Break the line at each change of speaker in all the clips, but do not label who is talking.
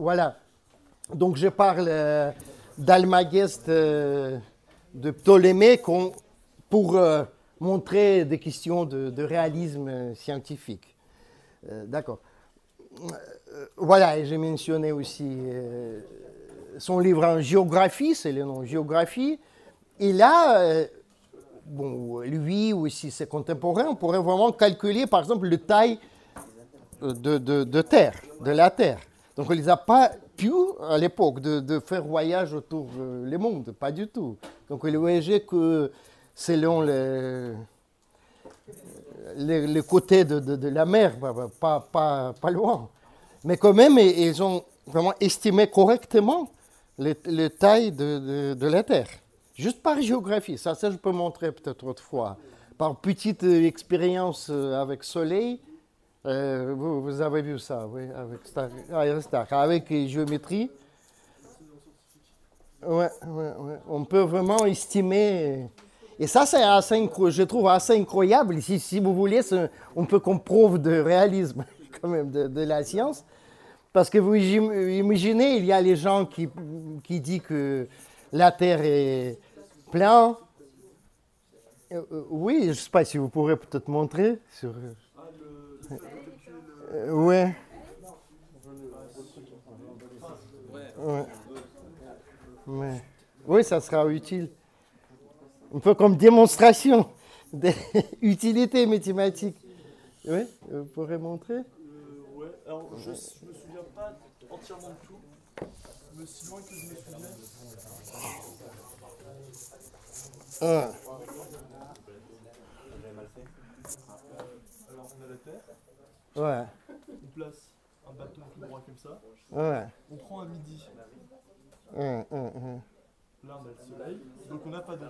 Voilà. Donc je parle d'Almageste de Ptolémée pour montrer des questions de réalisme scientifique. D'accord. Voilà, et j'ai mentionné aussi son livre en géographie, c'est le nom Géographie. Et là, bon, lui ou aussi ses contemporains, on pourrait vraiment calculer, par exemple, la taille de Terre, de la Terre. Donc, on ne les a pas pu, à l'époque, de faire voyage autour du monde, pas du tout. Donc, ils voyageaient que selon les côtés de la mer, pas loin. Mais quand même, ils ont vraiment estimé correctement les tailles de la Terre. Juste par géographie, ça je peux montrer peut-être autrefois. Par petite expérience avec Soleil, vous avez vu ça, oui, avec géométrie. Ouais, on peut vraiment estimer. Et ça, c'est assez, je trouve assez incroyable. Si vous voulez, on peut qu'on prouve de réalisme quand même de la science. Parce que vous imaginez, il y a les gens qui disent que la Terre est pleine. Oui, je ne sais pas si vous pourrez peut-être montrer. Ouais. Ouais. Oui, ça sera utile. Un peu comme démonstration d'utilité mathématique. Oui, vous pourrez montrer?
Ouais, alors je me souviens pas entièrement de tout, mais si loin que je me souviens. Alors on a la Terre.
Ouais.
On place un bâton tout droit comme ça.
Ouais.
On prend un midi.
Ouais.
Là on a le soleil, donc on n'a pas de.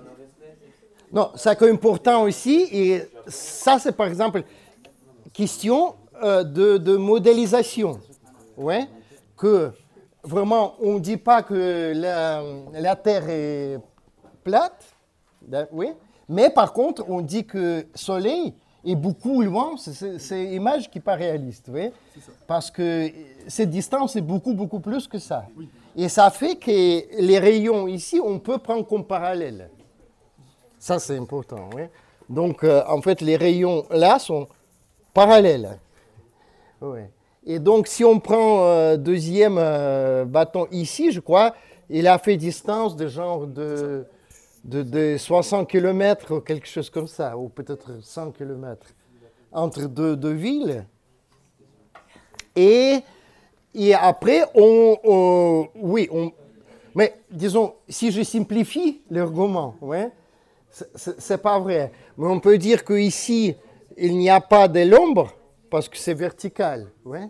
Non, ça qui est important aussi, et ça c'est par exemple question de modélisation. Ouais, que vraiment on ne dit pas que la Terre est plate, oui, mais par contre on dit que le Soleil est beaucoup loin, c'est une image qui n'est pas réaliste, oui, parce que cette distance est beaucoup plus que ça. Oui. Et ça fait que les rayons ici, on peut prendre comme parallèle. Ça, c'est important. Oui. Donc, en fait, les rayons là sont parallèles. Oui. Et donc, si on prend deuxième bâton ici, je crois, il a fait distance de genre de 60 km ou quelque chose comme ça, ou peut-être 100 km entre deux villes. Et après, mais disons, si je simplifie l'argument, ouais, c'est pas vrai. Mais on peut dire qu'ici, il n'y a pas de l'ombre, parce que c'est vertical. Ouais.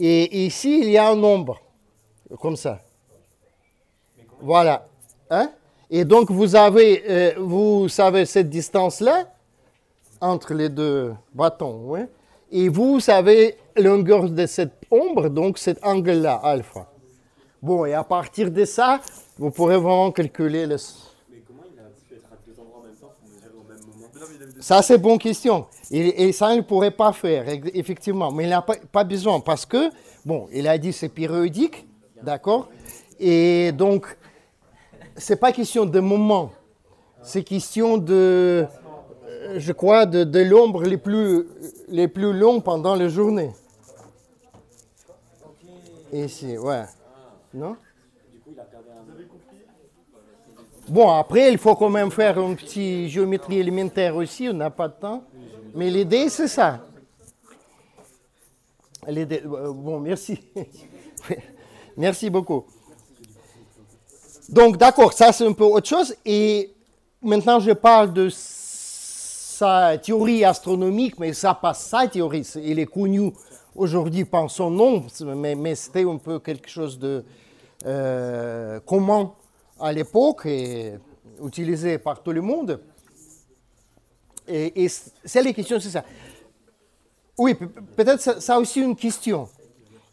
Et ici, il y a un ombre, comme ça. Voilà. Hein? Et donc, vous savez cette distance-là, entre les deux bâtons. Ouais. Et vous savez la longueur de cette ombre, donc cet angle-là, alpha. Bon, et à partir de ça, vous pourrez vraiment calculer le...
Mais comment il a pu être à deux endroits en même temps pour mesurer au même moment?
Ça, c'est une bonne question. Et ça, il ne pourrait pas faire, effectivement. Mais il n'a pas besoin parce que, bon, il a dit c'est périodique, d'accord? Et donc, ce n'est pas question de moment. C'est question de, je crois, de l'ombre les plus longues pendant la journée. Ici, ouais. Non?
Du coup, il a regardé un...
Bon, après, il faut quand même faire une petite géométrie élémentaire aussi, on n'a pas de temps. Mais l'idée, c'est ça. Bon, merci. Merci beaucoup. Donc, d'accord, ça c'est un peu autre chose. Et maintenant, je parle de sa théorie astronomique, mais ça pas sa théorie. Il est connu aujourd'hui par son nom, mais c'était un peu quelque chose de commun à l'époque et utilisé par tout le monde. Et c'est les questions, c'est ça. Oui, peut-être ça aussi une question.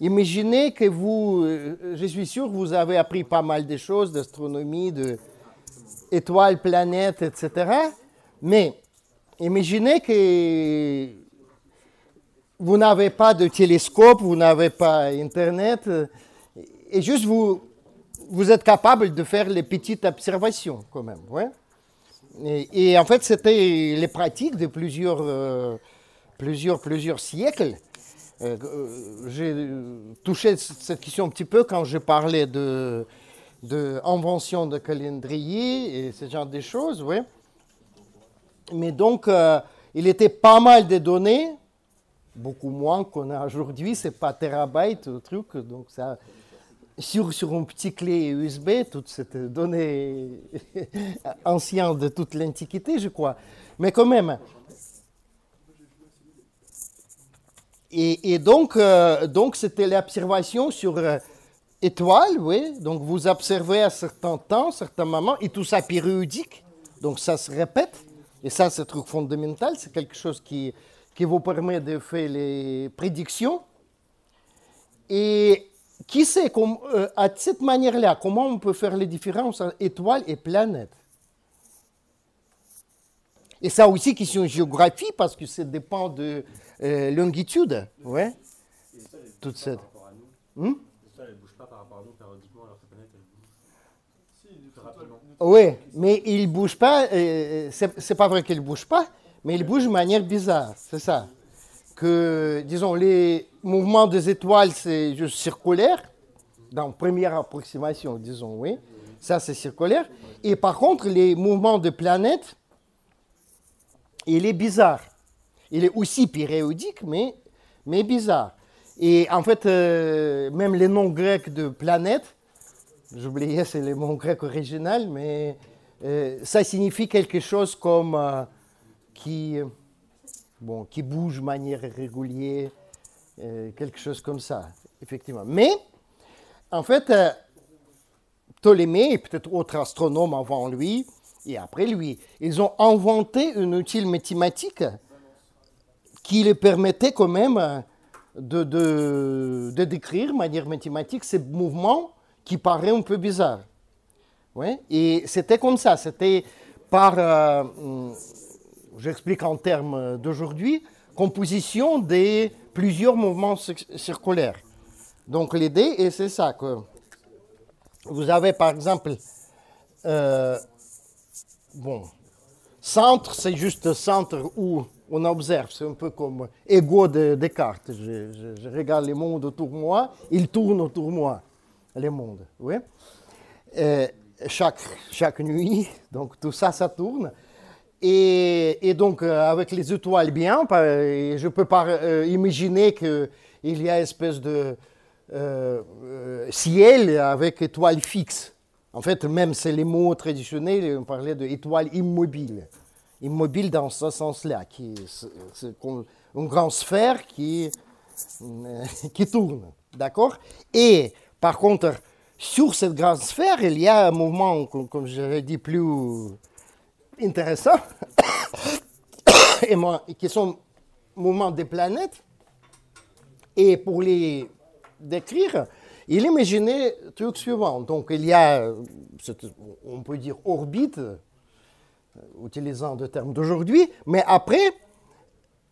Imaginez que vous, je suis sûr que vous avez appris pas mal de choses, d'astronomie, d'étoiles, planètes, etc. Mais imaginez que vous n'avez pas de télescope, vous n'avez pas Internet, et juste vous êtes capable de faire les petites observations quand même. Ouais. Et en fait, c'était les pratiques de plusieurs siècles. J'ai touché cette question un petit peu quand je parlais de invention de calendrier et ce genre de choses. Ouais. Mais donc, il était pas mal de données, beaucoup moins qu'on a aujourd'hui, c'est pas terabytes ou truc, donc ça, sur une petite clé USB, toutes ces données anciennes de toute l'Antiquité, je crois. Mais quand même. Et donc c'était l'observation sur étoiles, oui. Donc vous observez à certains temps, certains moments, et tout ça périodique, donc ça se répète. Et ça, c'est un truc fondamental, c'est quelque chose qui vous permet de faire les prédictions. Et qui sait, à cette manière-là, comment on peut faire les différences entre étoiles et planètes? Et ça aussi, question de géographie, parce que ça dépend de longitude. Ouais. Toute cette.
Elle ne bouge pas par rapport à nous périodiquement, alors que la planète, elle bouge. Rapidement.
Oui, mais il ne bouge pas, c'est pas vrai qu'il ne bouge pas, mais il bouge de manière bizarre, c'est ça. Que, disons, les mouvements des étoiles, c'est juste circulaire, dans la première approximation, disons, oui, ça c'est circulaire. Et par contre, les mouvements de planètes, il est bizarre. Il est aussi périodique, mais bizarre. Et en fait, même les noms grecs de planètes, j'oubliais, c'est le mot grec original, mais ça signifie quelque chose comme qui bouge de manière régulière, quelque chose comme ça, effectivement. Mais, en fait, Ptolémée et peut-être d'autres astronomes avant lui et après lui, ils ont inventé un outil mathématique qui les permettait quand même de décrire de manière mathématique ces mouvements qui paraît un peu bizarre. Ouais? Et c'était comme ça, c'était par, j'explique en termes d'aujourd'hui, composition de plusieurs mouvements circulaires. Donc l'idée, et c'est ça que vous avez par exemple, centre, c'est juste centre où on observe, c'est un peu comme ego de Descartes. Je regarde le monde autour de moi, il tourne autour de moi. Le monde, oui. Chaque nuit, donc tout ça, ça tourne. Et donc, avec les étoiles bien, je ne peux pas imaginer qu'il y a une espèce de ciel avec étoiles fixes. En fait, même c'est les mots traditionnels, on parlait d'étoiles immobiles. Immobile dans ce sens-là, c'est comme une grande sphère qui tourne, d'accord? Et par contre, sur cette grande sphère, il y a un mouvement, comme je l'ai dit, plus intéressant, qui sont mouvements des planètes. Et pour les décrire, il imaginait le truc suivant. Donc, il y a, on peut dire, orbite, utilisant le terme d'aujourd'hui, mais après,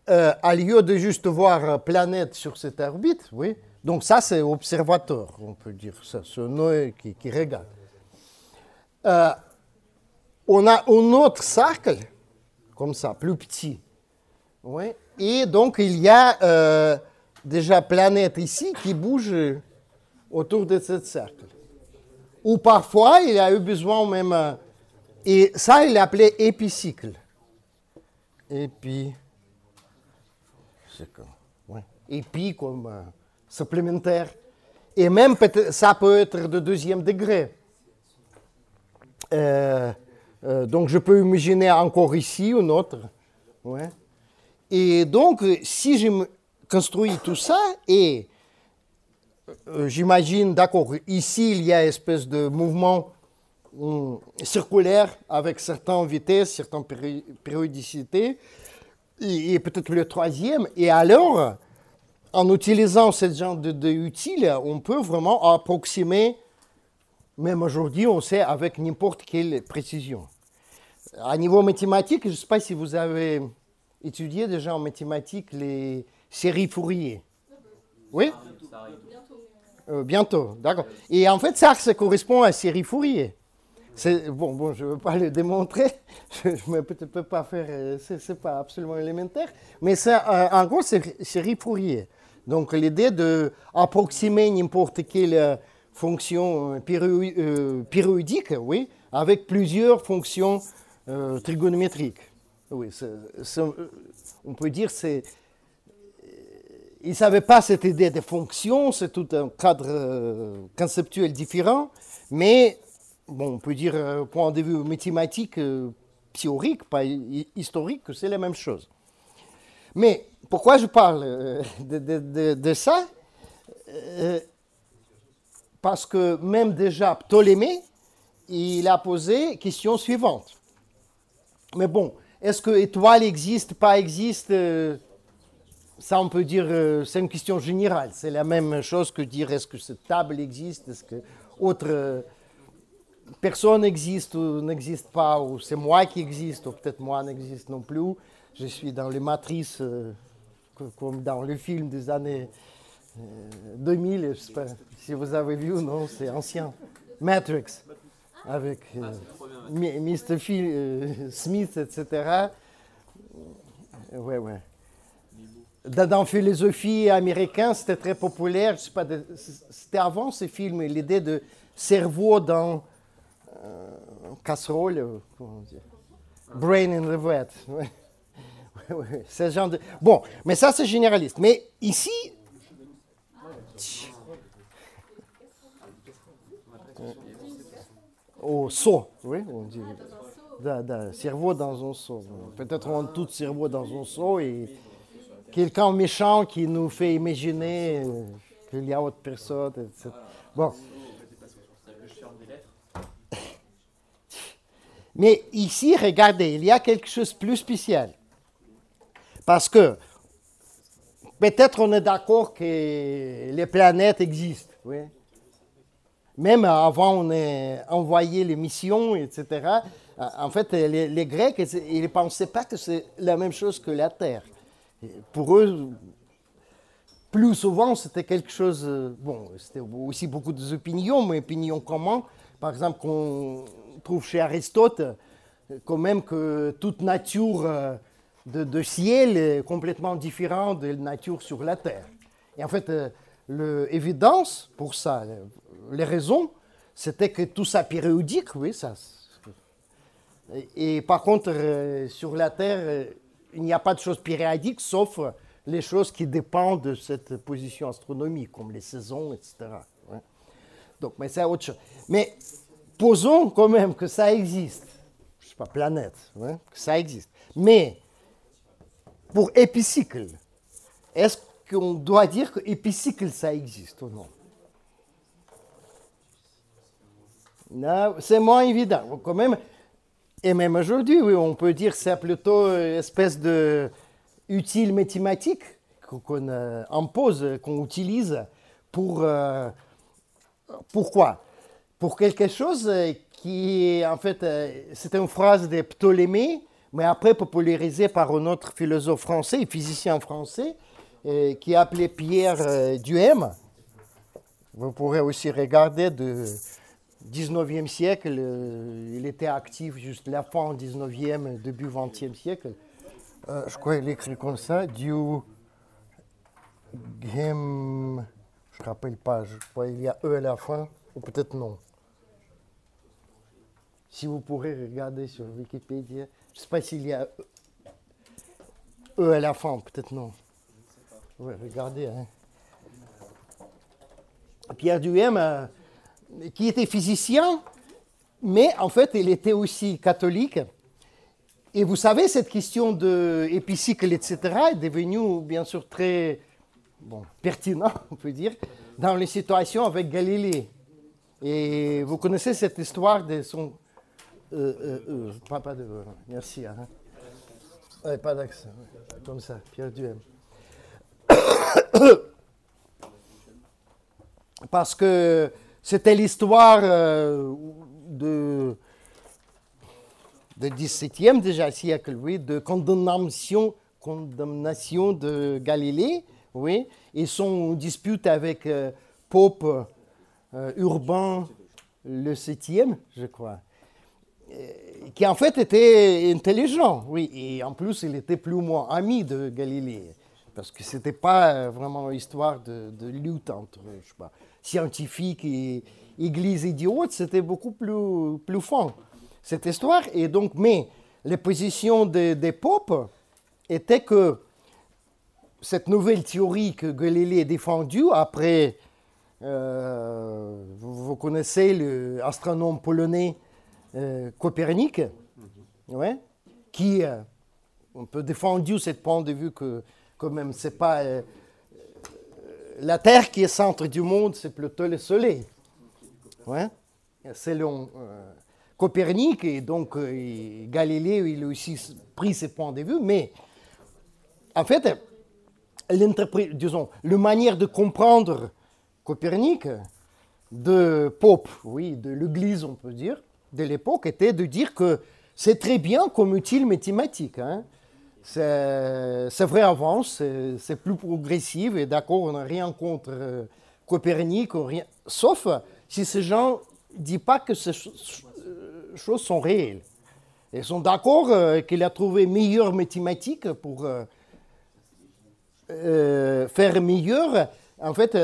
à lieu de juste voir planète sur cette orbite, oui, donc ça c'est observateur, on peut dire ça, c'est un œil qui regarde. On a un autre cercle, comme ça, plus petit, oui, et donc il y a déjà planète ici qui bouge autour de ce cercle. Ou parfois il a eu besoin même... Et ça, il l'appelait épicycle. Épi comme supplémentaire. Et même, ça peut être de deuxième degré. Donc, je peux imaginer encore ici une autre. Ouais. Et donc, si je construis tout ça, et j'imagine, d'accord, ici, il y a une espèce de mouvement circulaire avec certaines vitesses, certaines périodicités, et peut-être le troisième. Et alors, en utilisant ce genre d'outils, on peut vraiment approximer, même aujourd'hui, on sait avec n'importe quelle précision. À niveau mathématique, je ne sais pas si vous avez étudié déjà en mathématiques les séries Fourier. Oui? Bientôt, d'accord. Et en fait, ça correspond à la série Fourier. Bon, je ne veux pas le démontrer, je ne peux pas faire, c'est pas absolument élémentaire, mais en gros, c'est série Fourier. Donc, l'idée d'approximer n'importe quelle fonction périodique, oui, avec plusieurs fonctions trigonométriques. Oui, on peut dire il ne savait pas cette idée de fonction, c'est tout un cadre conceptuel différent, mais bon, on peut dire, point de vue mathématique, théorique, pas historique, que c'est la même chose. Mais pourquoi je parle de ça? Parce que même déjà Ptolémée, il a posé la question suivante. Mais bon, est-ce que étoile existe, pas existe? Ça, on peut dire, c'est une question générale. C'est la même chose que dire est-ce que cette table existe, est-ce que autre personne existe ou n'existe pas, ou c'est moi qui existe, ou peut-être moi n'existe non plus. Je suis dans les matrices, comme dans le film des années 2000, je ne sais pas si vous avez vu, non, c'est ancien. Matrix, avec Mr. Smith, etc. Ouais. Dans la philosophie américaine, c'était très populaire. Je sais pas, c'était avant ce film, l'idée de cerveau dans casserole, comment dire, brain in the vat. Ouais, ce genre de... Bon, mais ça c'est généraliste. Mais ici, au seau, oui, on dit, cerveau dans un seau. Peut-être on a tout cerveau dans un seau et quelqu'un méchant qui nous fait imaginer qu'il y a autre personne, etc. Bon. Mais ici, regardez, il y a quelque chose de plus spécial. Parce que peut-être on est d'accord que les planètes existent. Oui. Même avant, on a envoyé les missions, etc. En fait, les Grecs, ils ne pensaient pas que c'est la même chose que la Terre. Pour eux, plus souvent, c'était quelque chose... Bon, c'était aussi beaucoup d'opinions, mais opinions communes. Par exemple, qu'on trouve chez Aristote, quand même que toute nature de ciel est complètement différente de la nature sur la Terre. Et en fait, l'évidence pour ça, les raisons, c'était que tout ça périodique, oui, ça... Et par contre, sur la Terre, il n'y a pas de choses périodiques, sauf les choses qui dépendent de cette position astronomique, comme les saisons, etc. Ouais. Donc, mais c'est autre chose. Mais posons quand même que ça existe. Je ne sais pas, planète, ouais, que ça existe. Mais pour épicycle, est-ce qu'on doit dire que épicycle, ça existe ou non? Non, c'est moins évident. Quand même, et même aujourd'hui, oui, on peut dire que c'est plutôt une espèce de utile mathématique qu'on impose, qu'on utilise pour... pourquoi? Pour quelque chose qui, en fait, c'était une phrase de Ptolémée, mais après popularisée par un autre philosophe français, et physicien français, qui est appelé Pierre Duhem. Vous pourrez aussi regarder du 19e siècle, il était actif juste la fin du 19e, début 20e siècle. Je crois qu'il écrit comme ça, Duhem, je ne me rappelle pas, je crois qu'il y a E à la fin, ou peut-être non. Si vous pourrez regarder sur Wikipédia, je ne sais pas s'il y a E à la fin, peut-être non. Oui, regardez. Hein. Pierre Duhem, qui était physicien, mais en fait, il était aussi catholique. Et vous savez, cette question d'épicycle, etc., est devenue, bien sûr, très pertinente, on peut dire, dans les situations avec Galilée. Et vous connaissez cette histoire de son... pas de... merci. Hein. Ouais, pas d'accent. Comme ça, Pierre Duhem. Parce que c'était l'histoire du XVIIe déjà siècle, oui, de condamnation de Galilée, oui, et son dispute avec Pope Urbain le septième, je crois, qui en fait était intelligent, oui, et en plus il était plus ou moins ami de Galilée, parce que ce n'était pas vraiment une histoire de lutte entre, je sais pas, scientifiques et église idiote, c'était beaucoup plus fin, cette histoire. Et donc, mais les positions des popes étaient que cette nouvelle théorie que Galilée a défendue après, vous connaissez l'astronome polonais Copernic, ouais, qui a un peu défendu ce point de vue que quand même c'est pas la Terre qui est centre du monde, c'est plutôt le Soleil. Ouais. Selon Copernic, et donc Galilée, il a aussi pris ce point de vue, mais en fait, disons, la manière de comprendre Copernic, de Pope, oui, de l'Église, on peut dire, de l'époque, était de dire que c'est très bien comme outil mathématique. Hein. C'est vrai avant, c'est plus progressif, et d'accord, on n'a rien contre Copernic, rien, sauf si ces gens ne disent pas que ces choses sont réelles. Ils sont d'accord qu'il a trouvé meilleure mathématique pour faire meilleur. En fait,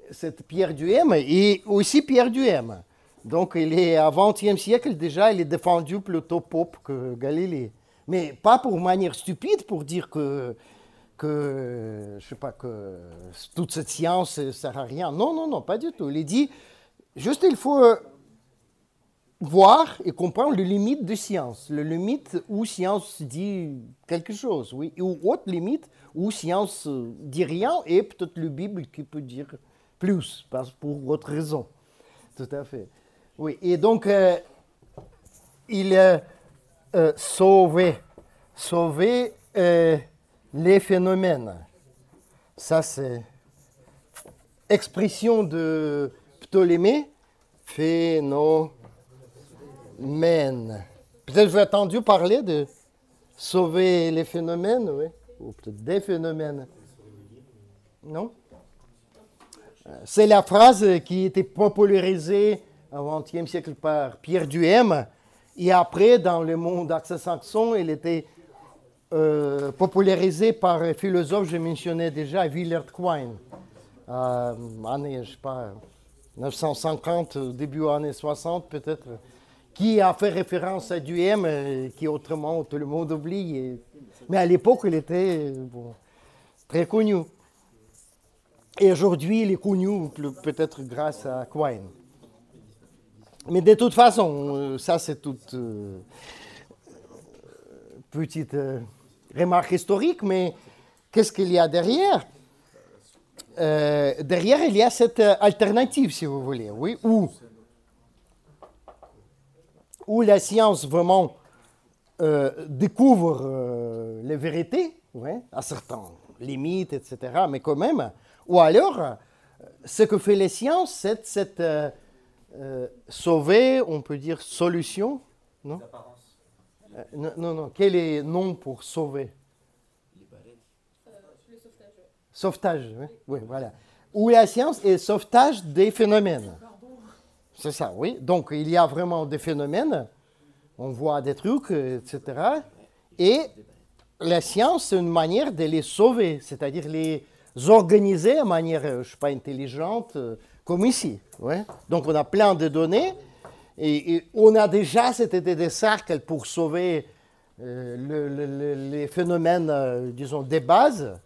cette Pierre Duhem et aussi Pierre Duhem. Donc, il est à 20e siècle déjà, il est défendu plutôt Pope que Galilée. Mais pas pour manière stupide, pour dire que je sais pas, que toute cette science ne sert à rien. Non, non, non, pas du tout. Il dit, juste il faut voir et comprendre les limites de science. Les limites où science dit quelque chose, oui, ou autre limite où science dit rien, et peut-être la Bible qui peut dire plus, pour autre raison. Tout à fait. Oui, et donc, il sauver les phénomènes. Ça, c'est expression de Ptolémée, phénomène. Peut-être vous avez entendu parler de sauver les phénomènes, oui, ou peut-être des phénomènes. Non? C'est la phrase qui était popularisée au XXe siècle par Pierre Duhem, et après, dans le monde anglo-saxon, il était popularisé par un philosophe, je mentionnais déjà, Willard Quine, années, je sais pas, 1950, début années 60 peut-être, qui a fait référence à Duhem, qui autrement tout le monde oublie. Mais à l'époque, il était très connu. Et aujourd'hui, il est connu peut-être grâce à Quine. Mais de toute façon, ça c'est toute petite remarque historique, mais qu'est-ce qu'il y a derrière? Derrière, il y a cette alternative, si vous voulez, oui, où la science vraiment découvre les vérités, ouais, à certaines limites, etc., mais quand même, ou alors, ce que fait les sciences, c'est cette sauver, on peut dire solution, non? Non, non, non. Quel est le nom pour sauver?
Le sauvetage.
Sauvetage, oui, oui, voilà. Où la science est sauvetage des phénomènes. C'est ça, oui. Donc, il y a vraiment des phénomènes, on voit des trucs, etc. Et la science, c'est une manière de les sauver, c'est-à-dire les organiser de manière, je ne sais pas, intelligente, comme ici. Ouais. Donc, on a plein de données et on a déjà cette idée de cercle pour sauver les phénomènes, disons, des bases.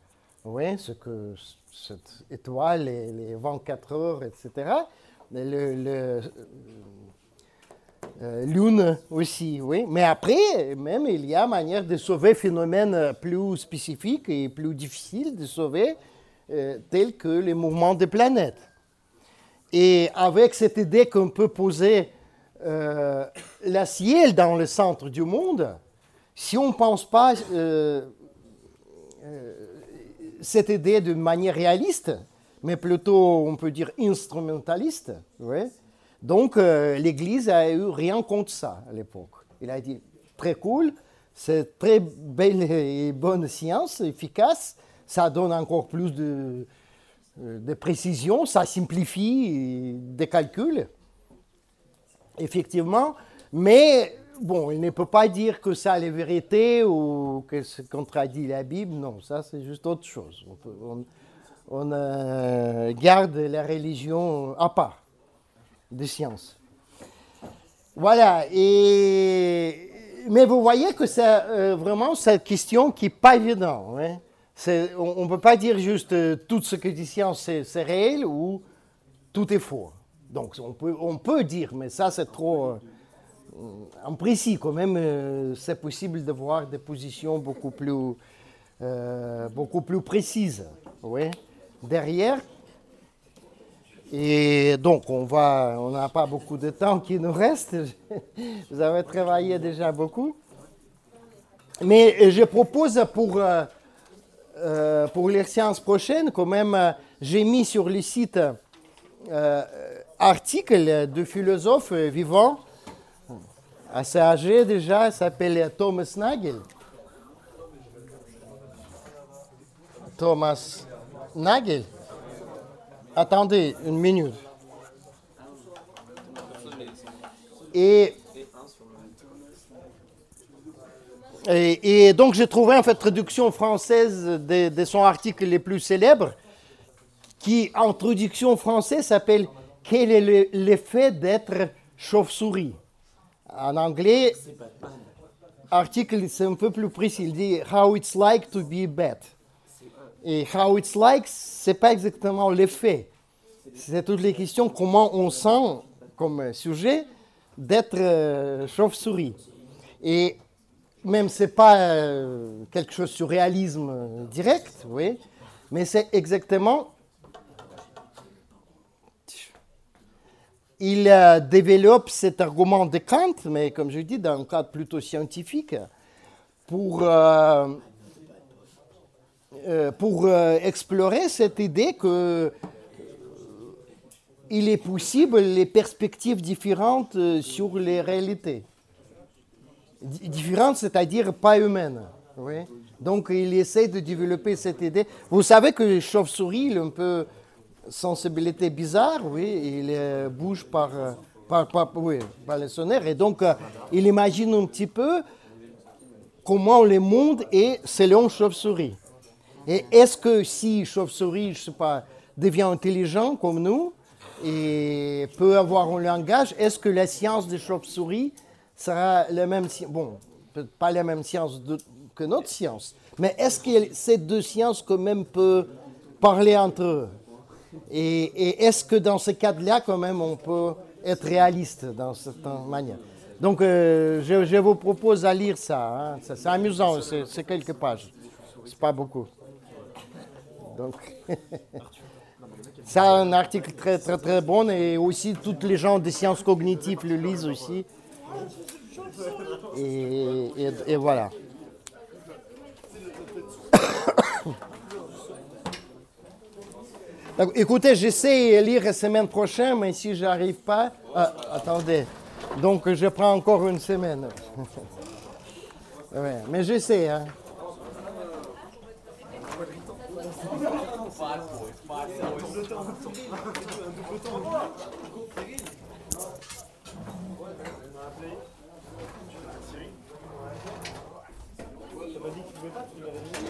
Ouais, ce que cette étoile, les 24 heures, etc. Lune aussi, oui. Mais après, même, il y a manière de sauver phénomènes plus spécifiques et plus difficiles de sauver, tels que les mouvements des planètes. Et avec cette idée qu'on peut poser la ciel dans le centre du monde, si on ne pense pas cette idée de manière réaliste, mais plutôt, on peut dire, instrumentaliste, ouais. Donc, l'Église a eu rien contre ça à l'époque. Il a dit, très cool, c'est très belle et bonne science, efficace, ça donne encore plus de de précision, ça simplifie des calculs, effectivement, mais bon, il ne peut pas dire que ça est la vérité ou que ça contradit la Bible, non, ça c'est juste autre chose. On garde la religion à part des sciences. Voilà, mais vous voyez que c'est vraiment cette question qui n'est pas évidente. Hein? On ne peut pas dire juste tout ce que dit science c'est réel ou tout est faux. Donc on peut dire, mais ça c'est trop imprécis quand même. C'est possible de voir des positions beaucoup plus précises. Oui. Derrière. Et donc, on n'a pas beaucoup de temps qui nous reste. Vous avez travaillé déjà beaucoup. Mais je propose pour les séances prochaines, quand même, j'ai mis sur le site article de philosophes vivants, assez âgé déjà, il s'appelle Thomas Nagel. Thomas Nagel. Attendez une minute. Et donc j'ai trouvé en fait traduction française de son article les plus célèbres, qui en traduction française s'appelle « Quel est l'effet d'être chauve-souris ?» En anglais, article c'est un peu plus précis, il dit « How it's like to be a bat ». Et how it's like, c'est pas exactement l'effet. C'est toutes les questions comment on sent comme sujet d'être chauve-souris. Et même c'est pas quelque chose sur réalisme direct, oui, mais c'est exactement. Il développe cet argument de Kant, mais comme je dis, dans un cadre plutôt scientifique, pour explorer cette idée que il est possible les perspectives différentes sur les réalités. Différentes, c'est-à-dire pas humaines. Oui. Donc, il essaie de développer cette idée. Vous savez que les chauves-souris, il a un peu sensibilité bizarre, oui, il bouge par le sonnaire. Et donc, il imagine un petit peu comment le monde est selon chauve-souris. Et est-ce que si chauve-souris, je ne sais pas, devient intelligent comme nous et peut avoir un langage, est-ce que la science des chauves-souris sera la même science, bon, peut-être pas la même science que notre science, mais est-ce que ces deux sciences quand même peuvent parler entre eux? Et est-ce que dans ce cas-là, quand même, on peut être réaliste dans cette manière? Donc, je vous propose à lire ça. Hein. C'est amusant, c'est quelques pages. C'est pas beaucoup. Donc, c'est un article très, très, très bon et aussi toutes les gens des sciences cognitives le lisent aussi. Et voilà. Donc, écoutez, j'essaie de lire la semaine prochaine, mais si je n'arrive pas... attendez. Donc, je prends encore une semaine. Ouais, mais j'essaie, hein.
Ça m'a dit que tu pouvais pas, tu m'avais dit.